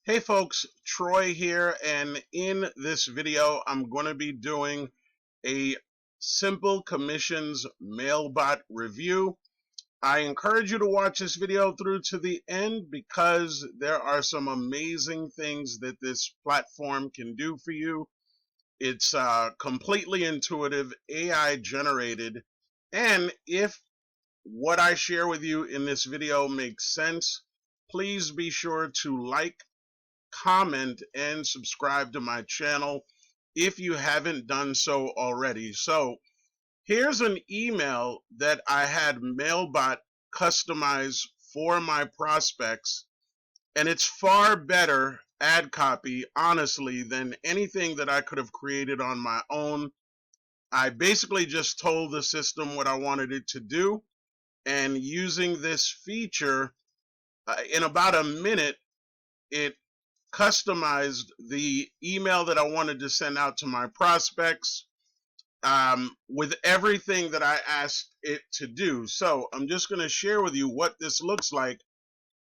Hey folks, Troy here, and in this video I'm going to be doing a simple commissions Mailbot review. I encourage you to watch this video through to the end because there are some amazing things that this platform can do for you. It's completely intuitive, AI generated, and if what I share with you in this video makes sense, please be sure to like, comment, and subscribe to my channel if you haven't done so already. So here's an email that I had Mailbot customize for my prospects, and it's far better ad copy, honestly, than anything that I could have created on my own. I basically just told the system what I wanted it to do, and using this feature, in about a minute, it customized the email that I wanted to send out to my prospects with everything that I asked it to do. So I'm just going to share with you what this looks like.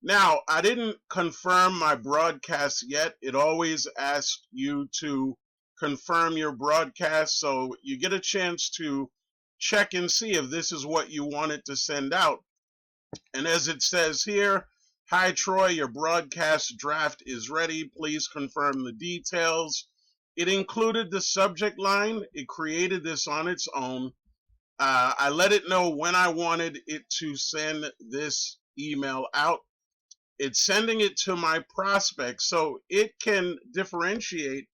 Now, I didn't confirm my broadcast yet. It always asks you to confirm your broadcast, so you get a chance to check and see if this is what you wanted to send out. And as it says here, hi Troy, your broadcast draft is ready. Please confirm the details. It included the subject line. It created this on its own. I let it know when I wanted it to send this email out. It's sending it to my prospects, so it can differentiate.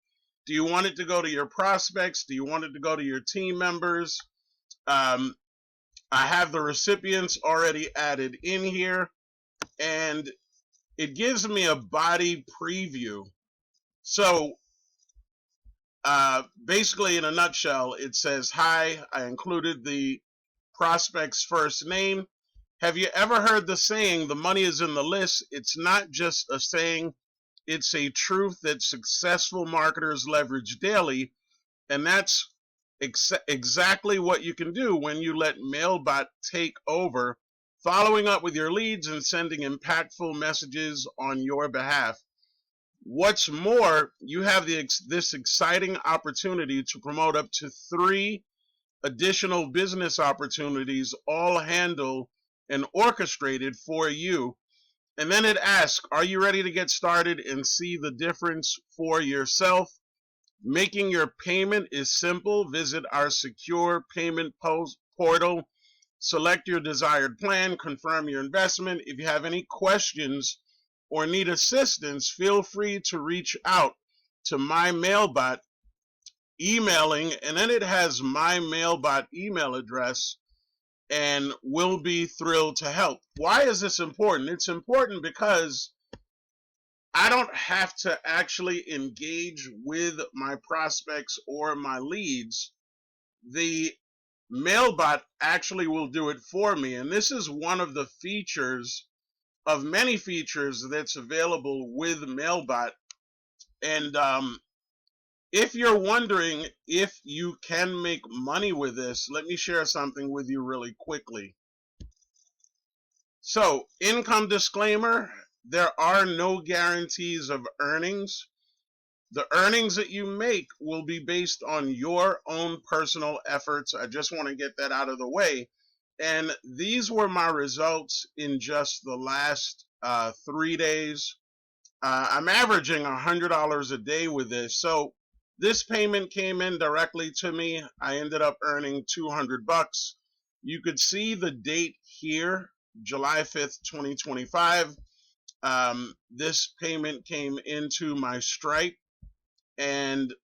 Do you want it to go to your prospects? Do you want it to go to your team members? I have the recipients already added in here, and it gives me a body preview. So basically, in a nutshell, it says, hi, I included the prospect's first name. Have you ever heard the saying, the money is in the list? It's not just a saying, it's a truth that successful marketers leverage daily, and that's exactly what you can do when you let Mailbot take over, following up with your leads and sending impactful messages on your behalf. What's more, you have this exciting opportunity to promote up to 3 additional business opportunities, all handled and orchestrated for you. And then it asks, are you ready to get started and see the difference for yourself? Making your payment is simple. Visit our secure payment portal, select your desired plan, confirm your investment. If you have any questions or need assistance, feel free to reach out to my Mailbot emailing, and then it has my Mailbot email address, and we'll be thrilled to help. Why is this important? It's important because I don't have to actually engage with my prospects or my leads. The Mailbot actually will do it for me, and this is one of the features of many features that's available with Mailbot. And if you're wondering if you can make money with this, let me share something with you really quickly. So, income disclaimer, there are no guarantees of earnings. The earnings that you make will be based on your own personal efforts. I just want to get that out of the way. And these were my results in just the last 3 days. I'm averaging $100 a day with this. So this payment came in directly to me. I ended up earning 200 bucks. You could see the date here, July 5th, 2025. This payment came into my Stripe. And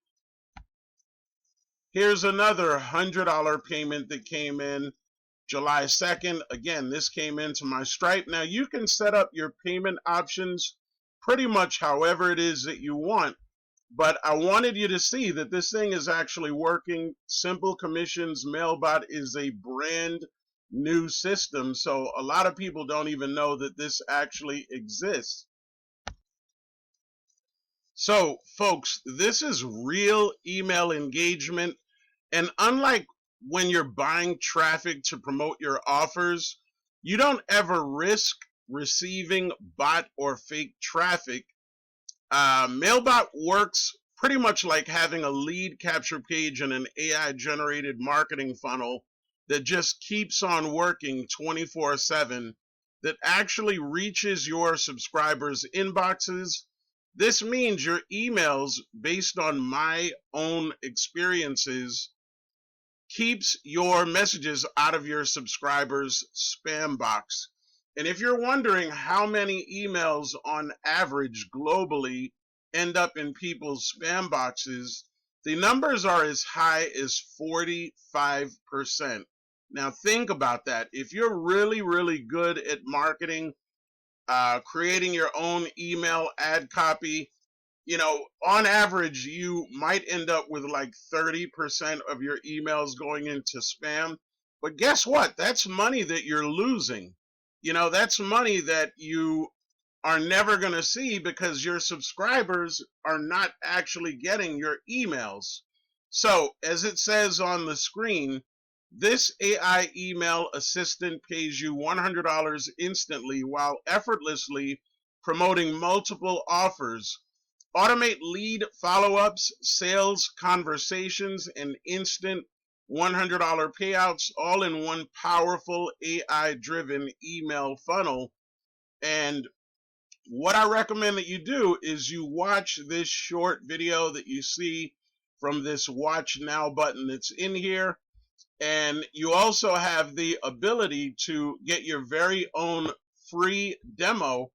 here's another $100 payment that came in July 2nd. Again, this came into my Stripe. Now you can set up your payment options pretty much however it is that you want, but I wanted you to see that this thing is actually working. Simple Commissions Mailbot is a brand new system, so a lot of people don't even know that this actually exists. So folks, this is real email engagement, and unlike when you're buying traffic to promote your offers, you don't ever risk receiving bot or fake traffic. Mailbot works pretty much like having a lead capture page in an AI generated marketing funnel that just keeps on working 24/7, that actually reaches your subscribers' inboxes. This means your emails, based on my own experiences, keeps your messages out of your subscribers' spam box. And if you're wondering how many emails on average globally end up in people's spam boxes, the numbers are as high as 45%. Now think about that. If you're really, really good at marketing, creating your own email ad copy, on average, you might end up with like 30% of your emails going into spam. But guess what? That's money that you're losing. That's money that you are never going to see because your subscribers are not actually getting your emails. So, as it says on the screen, this AI email assistant pays you $100 instantly while effortlessly promoting multiple offers. Automate lead follow-ups, sales conversations, and instant $100 payouts all in one powerful AI-driven email funnel. And what I recommend that you do is you watch this short video that you see from this watch now button that's in here. And you also have the ability to get your very own free demo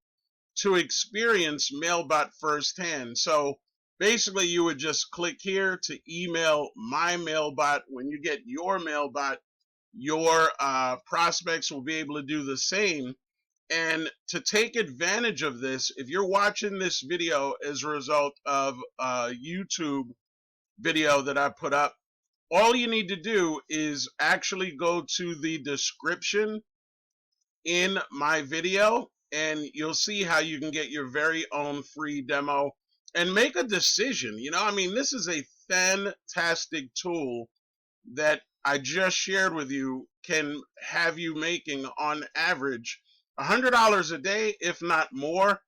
to experience Mailbot firsthand. So basically, you would just click here to email my Mailbot. When you get your Mailbot, your prospects will be able to do the same. And to take advantage of this, if you're watching this video as a result of a YouTube video that I put up, all you need to do is actually go to the description in my video, and you'll see how you can get your very own free demo and make a decision. This is a fantastic tool that I just shared with you, can have you making on average $100 a day, if not more.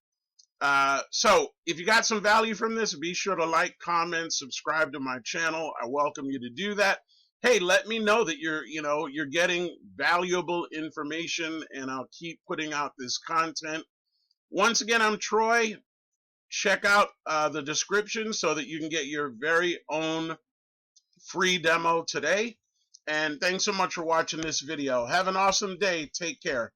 So if you got some value from this, be sure to like, comment, subscribe to my channel. I welcome you to do that. Hey, let me know that you're getting valuable information, and I'll keep putting out this content. Once again, I'm Troy. Check out the description so that you can get your very own free demo today. And thanks so much for watching this video. Have an awesome day. Take care.